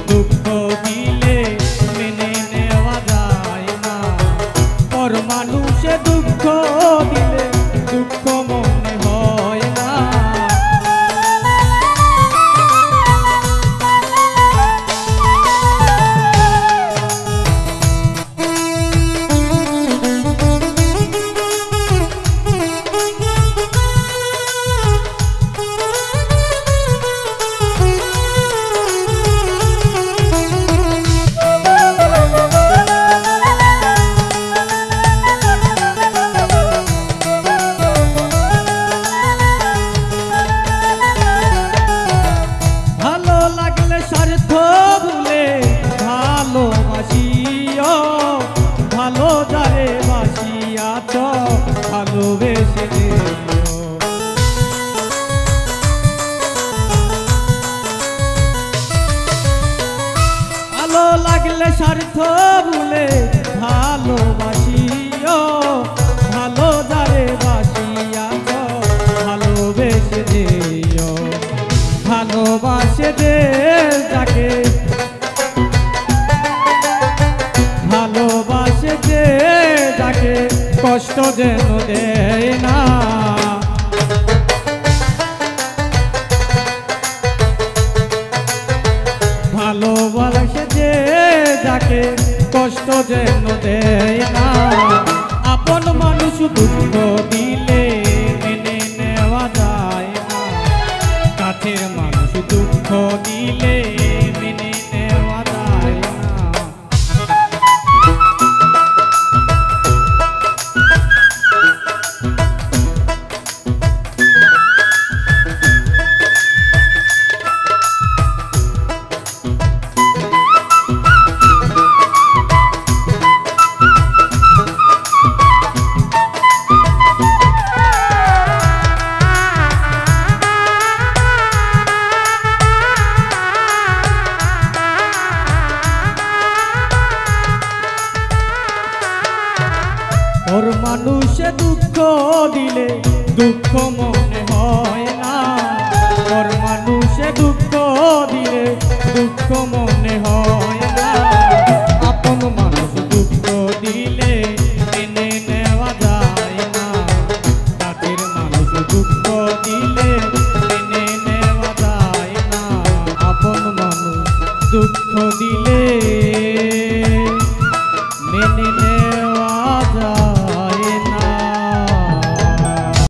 দুঃখ দিলে মেনে নেওয়া যায় না, পর মানুষে দুঃখ দিলে দুঃখ মনে হয় না। ভালো যারে বাসিয়াছ ভালোবেসে দিও, ভালো লাগলে স্বার্থ ভুলে ভালোবাসিও, ভালো যারে বাসিয়াছ ভালোবেসে দিও, ভালোবাসে দে যাকে, ভালোবাসে যে যাকে কষ্ট যেন দেয় না। ভালোবাসে যে যাকে কষ্ট যেন দেয় না, আপন মানুষ দুঃখ দিলে মেনে নেওয়া যায় না, কাছের মানুষ দুঃখ দিলে মেনে নেওয়া যায় না। ওর মানুষে দুঃখ দিলে দুঃখ মনে হয় না, ওর মানুষে দুঃখ দিলে দুঃখ মনে হয় না, আপন মানুষ দুঃখ দিলে মেনে নেওয়া যায় না, কাছের মানুষ দুঃখ দিলে মেনে নেওয়া যায় না, আপন মানুষ দুঃখ দিলে